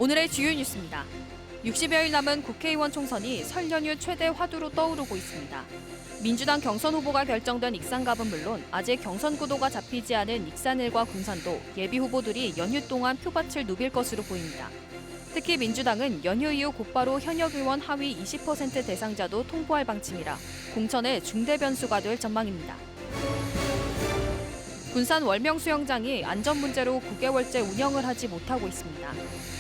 오늘의 주요 뉴스입니다. 60여일 남은 국회의원 총선이 설 연휴 최대 화두로 떠오르고 있습니다. 민주당 경선 후보가 결정된 익산갑은 물론 아직 경선 구도가 잡히지 않은 익산을과 군산도 예비 후보들이 연휴 동안 표밭을 누빌 것으로 보입니다. 특히 민주당은 연휴 이후 곧바로 현역 의원 하위 20% 대상자도 통보할 방침이라 공천의 중대 변수가 될 전망입니다. 군산 월명수영장이 안전 문제로 9개월째 운영을 하지 못하고 있습니다.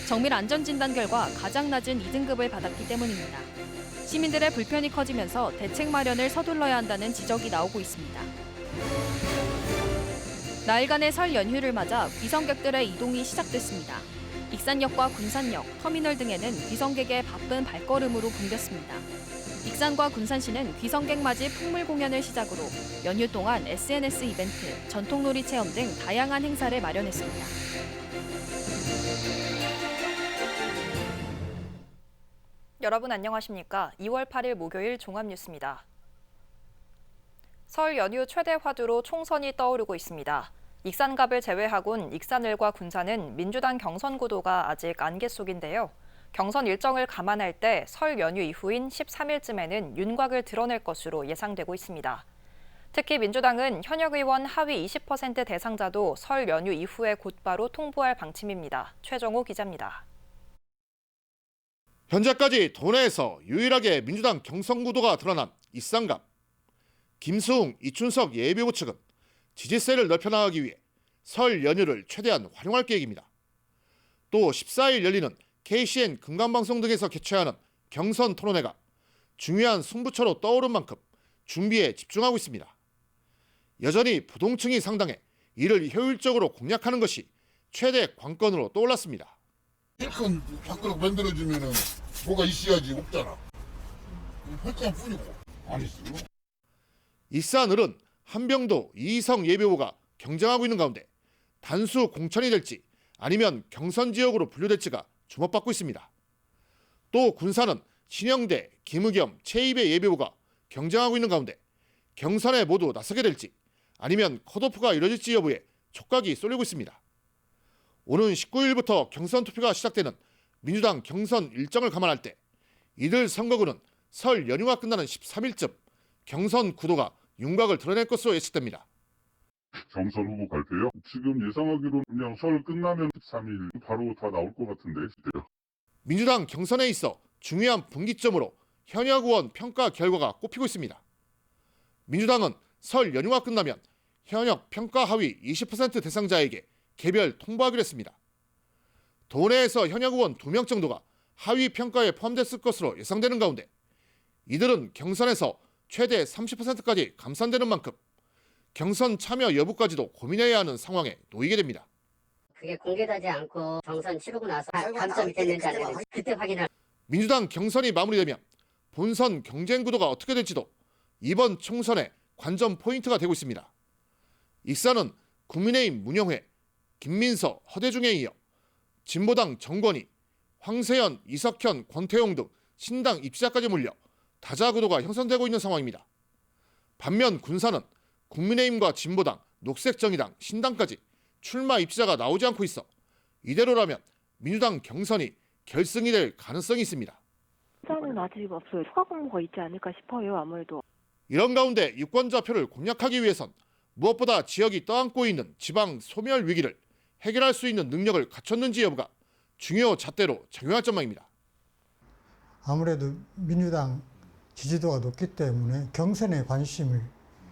정밀 안전진단 결과 가장 낮은 2등급을 받았기 때문입니다. 시민들의 불편이 커지면서 대책 마련을 서둘러야 한다는 지적이 나오고 있습니다. 나흘간의 설 연휴를 맞아 귀성객들의 이동이 시작됐습니다. 익산역과 군산역, 터미널 등에는 귀성객의 바쁜 발걸음으로 붐볐습니다. 익산과 군산시는 귀성객 맞이 풍물 공연을 시작으로 연휴 동안 SNS 이벤트, 전통놀이 체험 등 다양한 행사를 마련했습니다. 여러분 안녕하십니까? 2월 8일 목요일 종합뉴스입니다. 설 연휴 최대 화두로 총선이 떠오르고 있습니다. 익산갑을 제외하곤 익산을과 군산은 민주당 경선 구도가 아직 안개 속인데요. 경선 일정을 감안할 때 설 연휴 이후인 13일쯤에는 윤곽을 드러낼 것으로 예상되고 있습니다. 특히 민주당은 현역 의원 하위 20% 대상자도 설 연휴 이후에 곧바로 통보할 방침입니다. 최정호 기자입니다. 현재까지 도내에서 유일하게 민주당 경선 구도가 드러난 익산갑. 김수웅, 이춘석 예비후보 측은 지지세를 넓혀나가기 위해 설 연휴를 최대한 활용할 계획입니다. 또 14일 열리는 KCN 금강방송 등에서 개최하는 경선 토론회가 중요한 승부처로 떠오른 만큼 준비에 집중하고 있습니다. 여전히 부동층이 상당해 이를 효율적으로 공략하는 것이 최대 관건으로 떠올랐습니다. 힐큰 밖으로 만들어주면은 뭐가 있어야지 없잖아. 헐건 뿐이고 안 있어요. 익산을은 한병도 이희성 예비후보가 경쟁하고 있는 가운데 단수 공천이 될지 아니면 경선 지역으로 분류될지가 주목받고 있습니다. 또 군산은 신영대, 김의겸, 최입의 예비후보가 경쟁하고 있는 가운데 경선에 모두 나서게 될지 아니면 컷오프가 이뤄질지 여부에 촉각이 쏠리고 있습니다. 오는 19일부터 경선 투표가 시작되는 민주당 경선 일정을 감안할 때 이들 선거구는 설 연휴가 끝나는 13일쯤 경선 구도가 윤곽을 드러낼 것으로 예측됩니다. 경선 후보 발표요? 지금 예상하기로 그냥 설 끝나면 13일 바로 다 나올 것 같은데. 민주당 경선에 있어 중요한 분기점으로 현역 의원 평가 결과가 꼽히고 있습니다. 민주당은 설 연휴가 끝나면 현역 평가 하위 20% 대상자에게 개별 통보하기로 했습니다. 도내에서 현역 의원 2명 정도가 하위 평가에 포함됐을 것으로 예상되는 가운데 이들은 경선에서 최대 30%까지 감산되는 만큼 경선 참여 여부까지도 고민해야 하는 상황에 놓이게 됩니다. 그게 공개되지 않고 경선 치르고 나서 감점이 됐는지 안 됐는지 그때 확인할. 민주당 경선이 마무리되면 본선 경쟁 구도가 어떻게 될지도 이번 총선의 관전 포인트가 되고 있습니다. 익산은 국민의힘 문영회, 김민서, 허대중에 이어 진보당 정권이, 황세현, 이석현, 권태용 등 신당 입지자까지 몰려 다자 구도가 형성되고 있는 상황입니다. 반면 군산은 국민의힘과 진보당, 녹색정의당, 신당까지 출마 입지자가 나오지 않고 있어 이대로라면 민주당 경선이 결승이 될 가능성이 있습니다. 숫자는 아직 없어요. 추가 공모가 있지 않을까 싶어요. 아무래도. 이런 가운데 유권자표를 공략하기 위해선 무엇보다 지역이 떠안고 있는 지방 소멸 위기를 해결할 수 있는 능력을 갖췄는지 여부가 중요 잣대로 작용할 전망입니다. 아무래도 민주당 지지도가 높기 때문에 경선에 관심을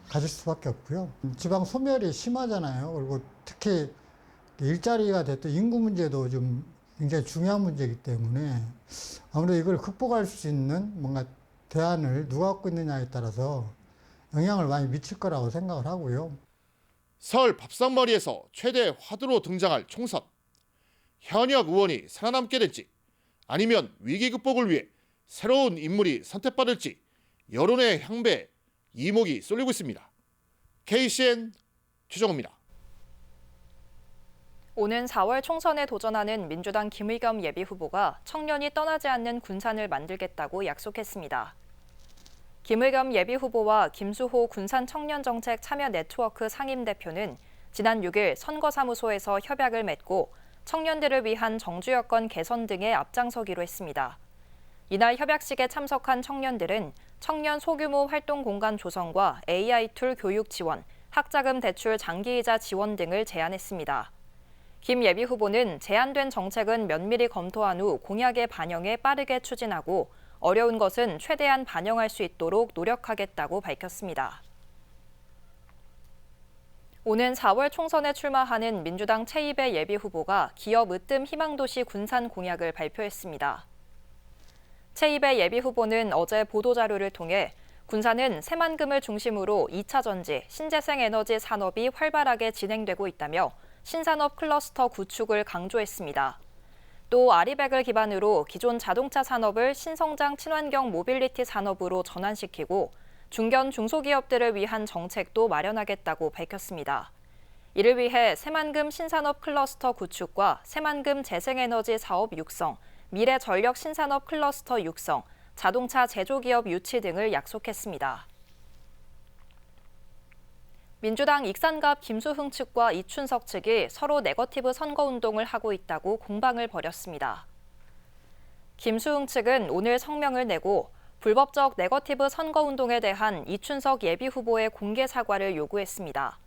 가질 수밖에 없고요. 지방 소멸이 심하잖아요. 그리고 특히 일자리가 됐든 인구 문제도 좀 굉장히 중요한 문제이기 때문에 아무래도 이걸 극복할 수 있는 뭔가 대안을 누가 갖고 있느냐에 따라서 영향을 많이 미칠 거라고 생각을 하고요. 설 밥상머리에서 최대 화두로 등장할 총선. 현역 의원이 살아남게 될지 아니면 위기 극복을 위해 새로운 인물이 선택받을지 여론의 향배에 이목이 쏠리고 있습니다. KCN 최정호입니다. 오는 4월 총선에 도전하는 민주당 김의겸 예비후보가 청년이 떠나지 않는 군산을 만들겠다고 약속했습니다. 김의겸 예비후보와 김수호 군산청년정책 참여 네트워크 상임대표는 지난 6일 선거사무소에서 협약을 맺고 청년들을 위한 정주 여건 개선 등에 앞장서기로 했습니다. 이날 협약식에 참석한 청년들은 청년 소규모 활동 공간 조성과 AI 툴 교육 지원, 학자금 대출 장기이자 지원 등을 제안했습니다. 김 예비 후보는 제안된 정책은 면밀히 검토한 후 공약에 반영해 빠르게 추진하고 어려운 것은 최대한 반영할 수 있도록 노력하겠다고 밝혔습니다. 오는 4월 총선에 출마하는 민주당 최이배 예비 후보가 기업 으뜸 희망도시 군산 공약을 발표했습니다. 최이배 예비 후보는 어제 보도자료를 통해 군산은 새만금을 중심으로 2차 전지, 신재생 에너지 산업이 활발하게 진행되고 있다며 신산업 클러스터 구축을 강조했습니다. 또 아리백을 기반으로 기존 자동차 산업을 신성장 친환경 모빌리티 산업으로 전환시키고 중견 중소기업들을 위한 정책도 마련하겠다고 밝혔습니다. 이를 위해 새만금 신산업 클러스터 구축과 새만금 재생에너지 사업 육성, 미래전력 신산업 클러스터 육성, 자동차 제조기업 유치 등을 약속했습니다. 민주당 익산갑 김수흥 측과 이춘석 측이 서로 네거티브 선거운동을 하고 있다고 공방을 벌였습니다. 김수흥 측은 오늘 성명을 내고 불법적 네거티브 선거운동에 대한 이춘석 예비후보의 공개 사과를 요구했습니다.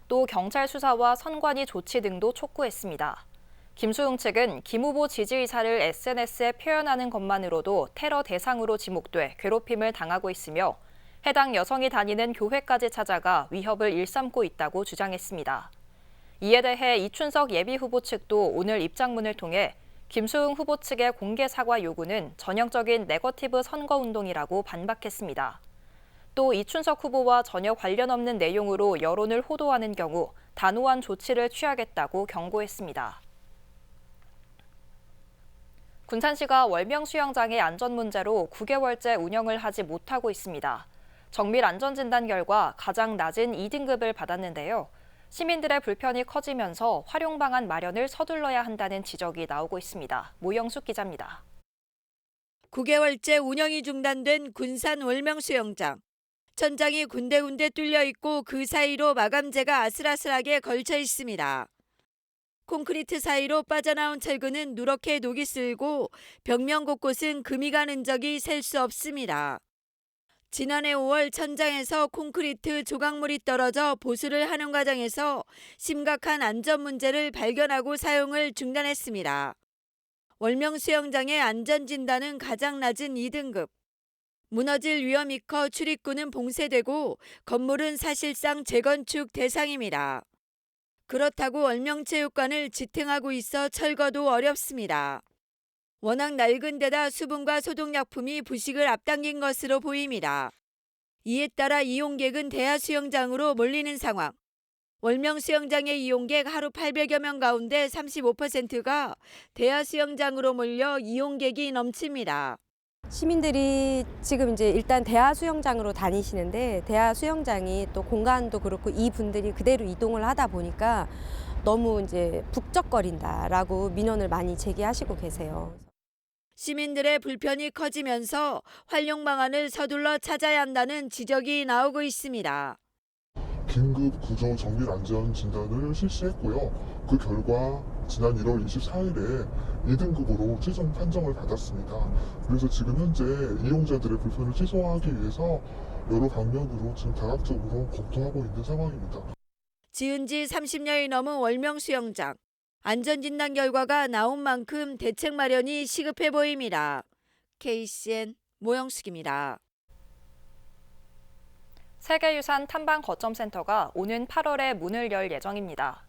또 경찰 수사와 선관위 조치 등도 촉구했습니다. 김수흥 측은 김 후보 지지 의사를 SNS에 표현하는 것만으로도 테러 대상으로 지목돼 괴롭힘을 당하고 있으며 해당 여성이 다니는 교회까지 찾아가 위협을 일삼고 있다고 주장했습니다. 이에 대해 이춘석 예비후보 측도 오늘 입장문을 통해 김수흥 후보 측의 공개 사과 요구는 전형적인 네거티브 선거운동이라고 반박했습니다. 또 이춘석 후보와 전혀 관련 없는 내용으로 여론을 호도하는 경우 단호한 조치를 취하겠다고 경고했습니다. 군산시가 월명 수영장의 안전 문제로 9개월째 운영을 하지 못하고 있습니다. 정밀 안전진단 결과 가장 낮은 2등급을 받았는데요. 시민들의 불편이 커지면서 활용 방안 마련을 서둘러야 한다는 지적이 나오고 있습니다. 모영숙 기자입니다. 9개월째 운영이 중단된 군산 월명수영장. 천장이 군데군데 뚫려 있고 그 사이로 마감재가 아슬아슬하게 걸쳐 있습니다. 콘크리트 사이로 빠져나온 철근은 누렇게 녹이 슬고 벽면 곳곳은 금이 간 흔적이 셀 수 없습니다. 지난해 5월 천장에서 콘크리트 조각물이 떨어져 보수를 하는 과정에서 심각한 안전 문제를 발견하고 사용을 중단했습니다. 월명 수영장의 안전 진단은 가장 낮은 2등급. 무너질 위험이 커 출입구는 봉쇄되고 건물은 사실상 재건축 대상입니다. 그렇다고 월명체육관을 지탱하고 있어 철거도 어렵습니다. 워낙 낡은 데다 수분과 소독약품이 부식을 앞당긴 것으로 보입니다. 이에 따라 이용객은 대하수영장으로 몰리는 상황. 월명수영장의 이용객 하루 800여 명 가운데 35%가 대하수영장으로 몰려 이용객이 넘칩니다. 시민들이 지금 이제 일단 대하수영장으로 다니시는데 대하수영장이 또 공간도 그렇고 이분들이 그대로 이동을 하다 보니까 너무 이제 북적거린다라고 민원을 많이 제기하시고 계세요. 시민들의 불편이 커지면서 활용 방안을 서둘러 찾아야 한다는 지적이 나오고 있습니다. 긴급 구조 정밀 안전 진단을 실시했고요. 그 결과 지난 1월 24일에 2등급으로 최종 판정을 받았습니다. 그래서 지금 현재 이용자들의 불편을 최소화하기 위해서 여러 방면으로 지금 다각적으로 검토하고 있는 상황입니다. 지은 지 30년이 넘은 월명수영장. 안전진단 결과가 나온 만큼 대책 마련이 시급해 보입니다. KCN 모영숙입니다. 세계유산 탐방거점센터가 오는 8월에 문을 열 예정입니다.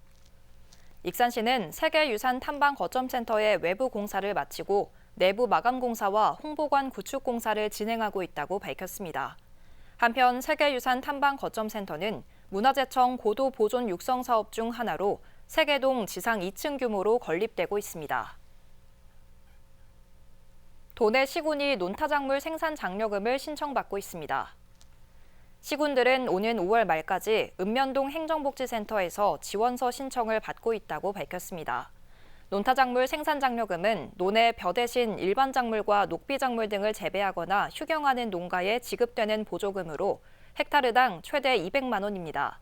익산시는 세계유산 탐방거점센터의 외부 공사를 마치고 내부 마감 공사와 홍보관 구축 공사를 진행하고 있다고 밝혔습니다. 한편 세계유산 탐방거점센터는 문화재청 고도 보존 육성 사업 중 하나로 세계동 지상 2층 규모로 건립되고 있습니다. 도내 시군이 논타작물 생산 장려금을 신청받고 있습니다. 시군들은 오는 5월 말까지 읍면동 행정복지센터에서 지원서 신청을 받고 있다고 밝혔습니다. 논타작물 생산 장려금은 논의 벼 대신 일반 작물과 녹비작물 등을 재배하거나 휴경하는 농가에 지급되는 보조금으로 헥타르당 최대 200만 원입니다.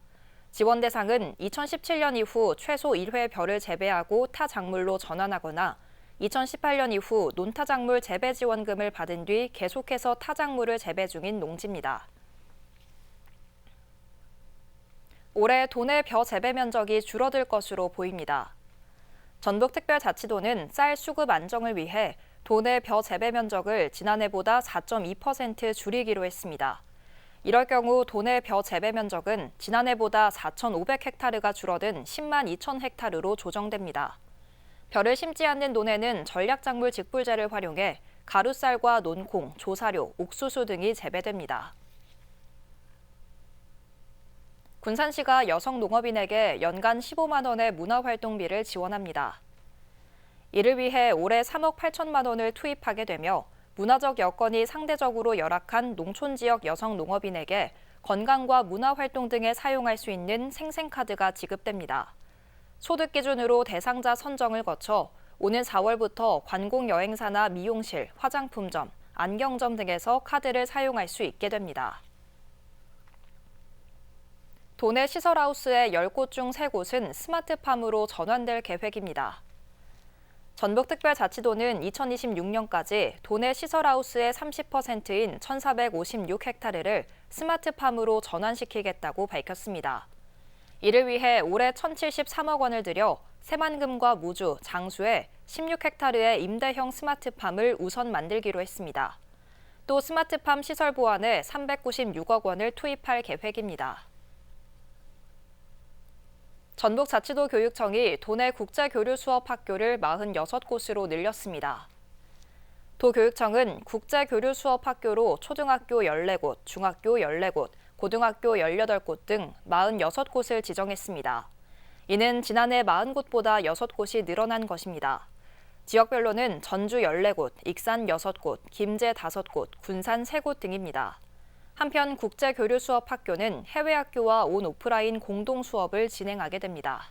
지원 대상은 2017년 이후 최소 1회 벼를 재배하고 타 작물로 전환하거나 2018년 이후 논타작물 재배 지원금을 받은 뒤 계속해서 타작물을 재배 중인 농지입니다. 올해 도내 벼 재배 면적이 줄어들 것으로 보입니다. 전북특별자치도는 쌀 수급 안정을 위해 도내 벼 재배 면적을 지난해보다 4.2% 줄이기로 했습니다. 이럴 경우 도내 벼 재배 면적은 지난해보다 4,500헥타르가 줄어든 10만 2천 헥타르로 조정됩니다. 벼를 심지 않는 논에는 전략작물 직불제를 활용해 가루쌀과 논콩, 조사료, 옥수수 등이 재배됩니다. 군산시가 여성 농업인에게 연간 15만 원의 문화활동비를 지원합니다. 이를 위해 올해 3억 8천만 원을 투입하게 되며 문화적 여건이 상대적으로 열악한 농촌 지역 여성 농업인에게 건강과 문화활동 등에 사용할 수 있는 생생카드가 지급됩니다. 소득 기준으로 대상자 선정을 거쳐 오는 4월부터 관공여행사나 미용실, 화장품점, 안경점 등에서 카드를 사용할 수 있게 됩니다. 도내 시설하우스의 10곳 중 3곳은 스마트팜으로 전환될 계획입니다. 전북특별자치도는 2026년까지 도내 시설하우스의 30%인 1,456헥타르를 스마트팜으로 전환시키겠다고 밝혔습니다. 이를 위해 올해 1,073억 원을 들여 새만금과 무주, 장수에 16헥타르의 임대형 스마트팜을 우선 만들기로 했습니다. 또 스마트팜 시설 보완에 396억 원을 투입할 계획입니다. 전북자치도 교육청이 도내 국제교류 수업 학교를 46곳으로 늘렸습니다. 도교육청은 국제교류 수업 학교로 초등학교 14곳, 중학교 14곳, 고등학교 18곳 등 46곳을 지정했습니다. 이는 지난해 40곳보다 6곳이 늘어난 것입니다. 지역별로는 전주 14곳, 익산 6곳, 김제 5곳, 군산 3곳 등입니다. 한편 국제교류 수업 학교는 해외 학교와 온 오프라인 공동 수업을 진행하게 됩니다.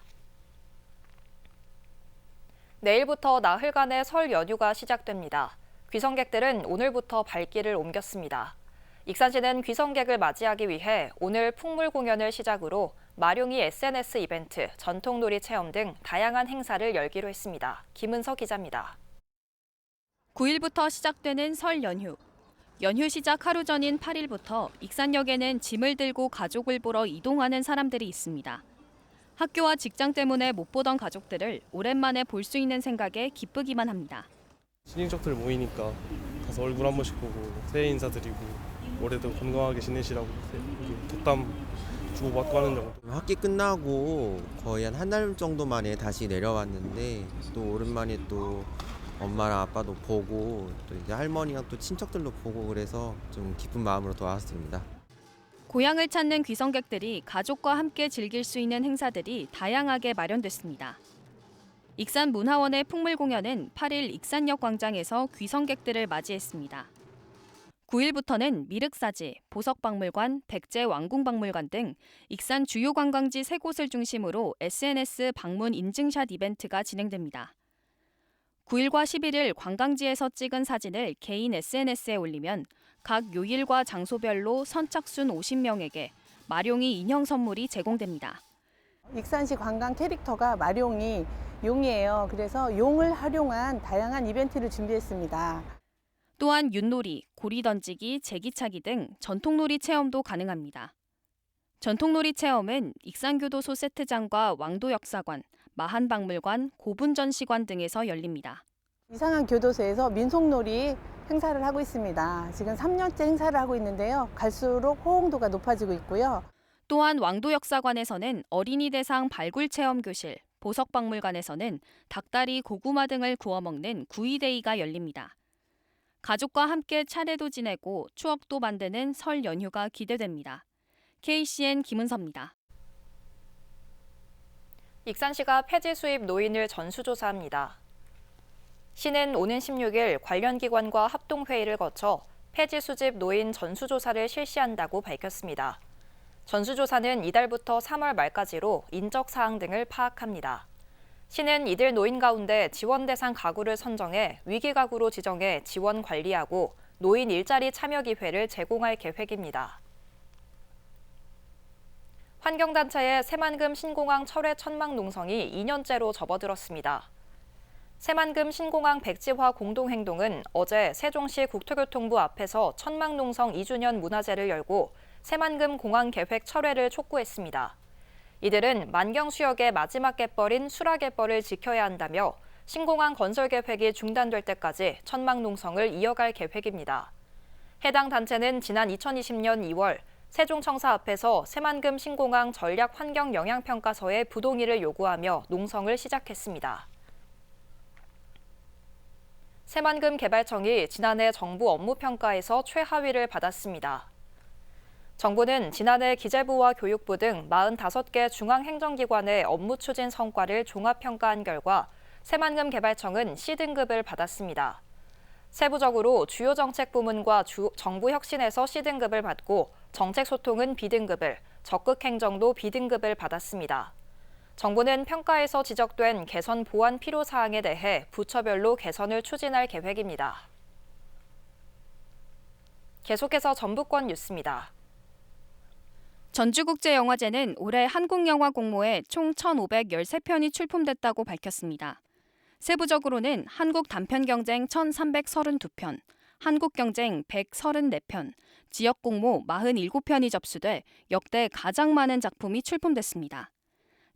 내일부터 나흘간의 설 연휴가 시작됩니다. 귀성객들은 오늘부터 발길을 옮겼습니다. 익산시는 귀성객을 맞이하기 위해 오늘 풍물 공연을 시작으로 마룡이 SNS 이벤트, 전통놀이 체험 등 다양한 행사를 열기로 했습니다. 김은서 기자입니다. 9일부터 시작되는 설 연휴. 연휴 시작 하루 전인 8일부터 익산역에는 짐을 들고 가족을 보러 이동하는 사람들이 있습니다. 학교와 직장 때문에 못 보던 가족들을 오랜만에 볼 수 있는 생각에 기쁘기만 합니다. 친인척들 모이니까 가서 얼굴 한 번씩 보고 새해 인사드리고 올해도 건강하게 지내시라고 덕담 주고받고 하는 정도. 학기 끝나고 거의 한 달 정도 만에 다시 내려왔는데 또 오랜만에 또 엄마랑 아빠도 보고 또 이제 할머니랑 또 친척들도 보고 그래서 좀 기쁜 마음으로 돌아왔습니다. 고향을 찾는 귀성객들이 가족과 함께 즐길 수 있는 행사들이 다양하게 마련됐습니다. 익산 문화원의 풍물 공연은 8일 익산역 광장에서 귀성객들을 맞이했습니다. 9일부터는 미륵사지, 보석박물관, 백제왕궁박물관 등 익산 주요 관광지 3곳을 중심으로 SNS 방문 인증샷 이벤트가 진행됩니다. 9일과 11일 관광지에서 찍은 사진을 개인 SNS에 올리면 각 요일과 장소별로 선착순 50명에게 마룡이 인형 선물이 제공됩니다. 익산시 관광 캐릭터가 마룡이 용이에요. 그래서 용을 활용한 다양한 이벤트를 준비했습니다. 또한 윷놀이, 고리 던지기, 제기차기 등 전통놀이 체험도 가능합니다. 전통놀이 체험은 익산교도소 세트장과 왕도역사관, 마한박물관, 고분전시관 등에서 열립니다. 이상한 교도소에서 민속놀이 행사를 하고 있습니다. 지금 3년째 행사를 하고 있는데요. 갈수록 호응도가 높아지고 있고요. 또한 왕도역사관에서는 어린이 대상 발굴 체험 교실, 보석박물관에서는 닭다리, 고구마 등을 구워 먹는 구이데이가 열립니다. 가족과 함께 차례도 지내고 추억도 만드는 설 연휴가 기대됩니다. KCN 김은서입니다. 익산시가 폐지 수입 노인을 전수조사합니다. 시는 오는 16일 관련 기관과 합동회의를 거쳐 폐지 수집 노인 전수조사를 실시한다고 밝혔습니다. 전수조사는 이달부터 3월 말까지로 인적 사항 등을 파악합니다. 시는 이들 노인 가운데 지원 대상 가구를 선정해 위기 가구로 지정해 지원 관리하고 노인 일자리 참여 기회를 제공할 계획입니다. 환경단체의 새만금 신공항 철회 천막 농성이 2년째로 접어들었습니다. 새만금 신공항 백지화 공동행동은 어제 세종시 국토교통부 앞에서 천막 농성 2주년 문화제를 열고 새만금 공항 계획 철회를 촉구했습니다. 이들은 만경수역의 마지막 갯벌인 수라갯벌을 지켜야 한다며 신공항 건설 계획이 중단될 때까지 천막 농성을 이어갈 계획입니다. 해당 단체는 지난 2020년 2월 세종청사 앞에서 새만금 신공항 전략 환경 영향평가서의 부동의를 요구하며 농성을 시작했습니다. 새만금 개발청이 지난해 정부 업무평가에서 최하위를 받았습니다. 정부는 지난해 기재부와 교육부 등 45개 중앙행정기관의 업무 추진 성과를 종합평가한 결과 새만금 개발청은 C등급을 받았습니다. 세부적으로 주요 정책 부문과 정부 혁신에서 C등급을 받고 정책 소통은 B등급을, 적극 행정도 B등급을 받았습니다. 정부는 평가에서 지적된 개선 보완 필요 사항에 대해 부처별로 개선을 추진할 계획입니다. 계속해서 전북권 뉴스입니다. 전주국제영화제는 올해 한국영화 공모에 총 1,513편이 출품됐다고 밝혔습니다. 세부적으로는 한국 단편 경쟁 1,332편, 한국 경쟁 134편, 지역 공모 47편이 접수돼 역대 가장 많은 작품이 출품됐습니다.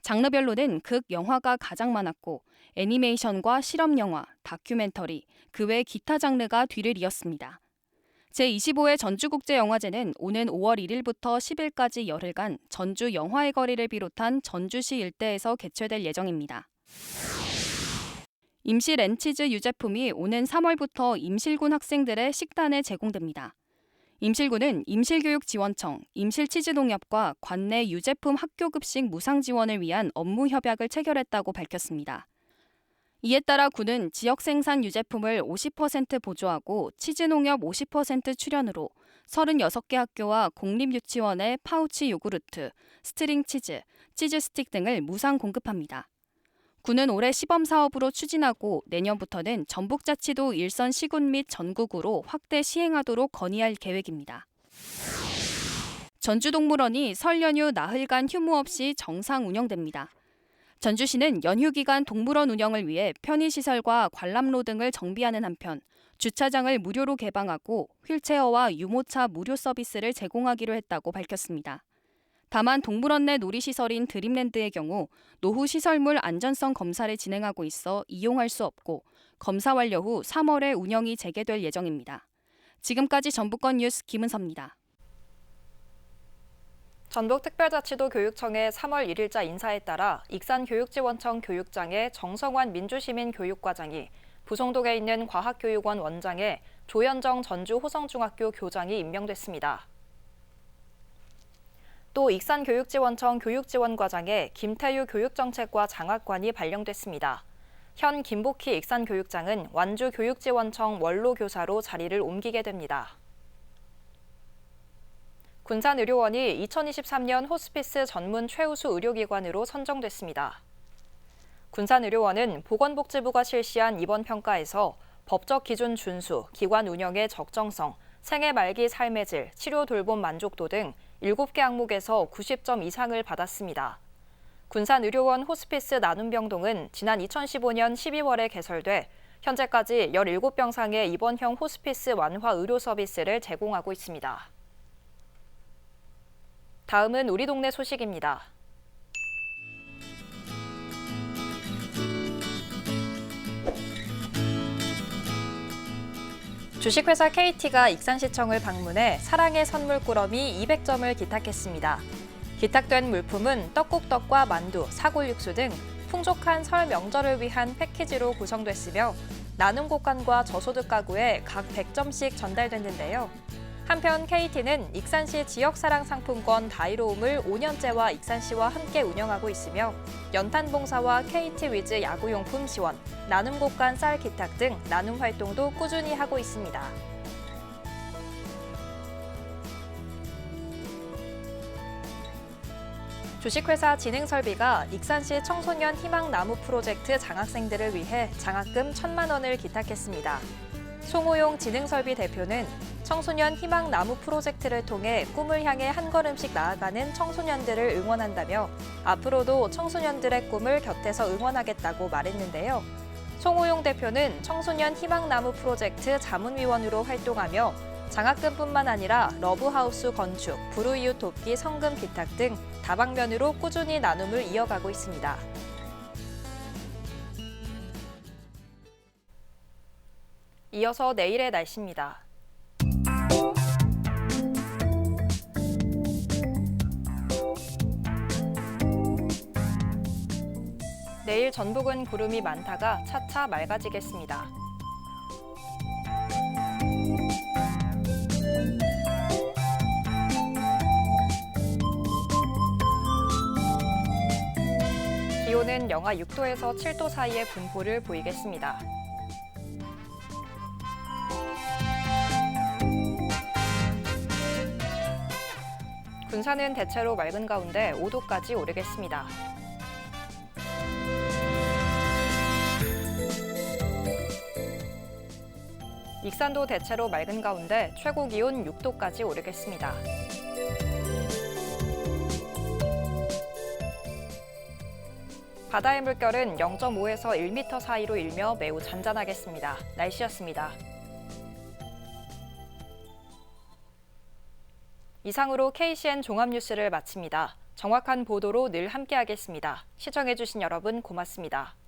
장르별로는 극, 영화가 가장 많았고 애니메이션과 실험영화, 다큐멘터리, 그 외 기타 장르가 뒤를 이었습니다. 제25회 전주국제영화제는 오는 5월 1일부터 10일까지 열흘간 전주 영화의 거리를 비롯한 전주시 일대에서 개최될 예정입니다. 임실 앤치즈 유제품이 오는 3월부터 임실군 학생들의 식단에 제공됩니다. 임실군은 임실교육지원청, 임실치즈농협과 관내 유제품 학교급식 무상 지원을 위한 업무 협약을 체결했다고 밝혔습니다. 이에 따라 군은 지역 생산 유제품을 50% 보조하고 치즈농협 50% 출연으로 36개 학교와 공립유치원에 파우치 요구르트, 스트링 치즈, 치즈 스틱 등을 무상 공급합니다. 군은 올해 시범 사업으로 추진하고 내년부터는 전북자치도 일선 시군 및 전국으로 확대 시행하도록 건의할 계획입니다. 전주동물원이 설 연휴 나흘간 휴무 없이 정상 운영됩니다. 전주시는 연휴 기간 동물원 운영을 위해 편의시설과 관람로 등을 정비하는 한편 주차장을 무료로 개방하고 휠체어와 유모차 무료 서비스를 제공하기로 했다고 밝혔습니다. 다만 동물원 내 놀이시설인 드림랜드의 경우 노후 시설물 안전성 검사를 진행하고 있어 이용할 수 없고 검사 완료 후 3월에 운영이 재개될 예정입니다. 지금까지 전북권 뉴스 김은서입니다. 전북특별자치도 교육청의 3월 1일자 인사에 따라 익산교육지원청 교육장의 정성환 민주시민교육과장이 부송동에 있는 과학교육원 원장에 조현정 전주호성중학교 교장이 임명됐습니다. 또 익산교육지원청 교육지원과장에 김태유 교육정책과 장학관이 발령됐습니다. 현 김복희 익산교육장은 완주교육지원청 원로교사로 자리를 옮기게 됩니다. 군산의료원이 2023년 호스피스 전문 최우수 의료기관으로 선정됐습니다. 군산의료원은 보건복지부가 실시한 이번 평가에서 법적 기준 준수, 기관 운영의 적정성, 생애 말기 삶의 질, 치료 돌봄 만족도 등 7개 항목에서 90점 이상을 받았습니다. 군산의료원 호스피스 나눔병동은 지난 2015년 12월에 개설돼 현재까지 17병상의 입원형 호스피스 완화 의료 서비스를 제공하고 있습니다. 다음은 우리 동네 소식입니다. 주식회사 KT가 익산시청을 방문해 사랑의 선물 꾸러미 200점을 기탁했습니다. 기탁된 물품은 떡국떡과 만두, 사골육수 등 풍족한 설 명절을 위한 패키지로 구성됐으며 나눔 곳간과 저소득 가구에 각 100점씩 전달됐는데요. 한편 KT는 익산시 지역사랑 상품권 다이로움을 5년째와 익산시와 함께 운영하고 있으며 연탄봉사와 KT 위즈 야구용품 지원, 나눔 곳간 쌀 기탁 등 나눔 활동도 꾸준히 하고 있습니다. 주식회사 진흥설비가 익산시 청소년 희망나무 프로젝트 장학생들을 위해 장학금 1,000만 원을 기탁했습니다. 송호용 진흥설비 대표는 청소년 희망나무 프로젝트를 통해 꿈을 향해 한 걸음씩 나아가는 청소년들을 응원한다며 앞으로도 청소년들의 꿈을 곁에서 응원하겠다고 말했는데요. 송호용 대표는 청소년 희망나무 프로젝트 자문위원으로 활동하며 장학금뿐만 아니라 러브하우스 건축, 불우이웃 돕기 성금 기탁 등 다방면으로 꾸준히 나눔을 이어가고 있습니다. 이어서 내일의 날씨입니다. 내일 전북은 구름이 많다가 차차 맑아지겠습니다. 기온은 영하 6도에서 7도 사이의 분포를 보이겠습니다. 군산은 대체로 맑은 가운데 5도까지 오르겠습니다. 익산도 대체로 맑은 가운데 최고 기온 6도까지 오르겠습니다. 바다의 물결은 0.5에서 1m 사이로 일며 매우 잔잔하겠습니다. 날씨였습니다. 이상으로 KCN 종합뉴스를 마칩니다. 정확한 보도로 늘 함께하겠습니다. 시청해주신 여러분 고맙습니다.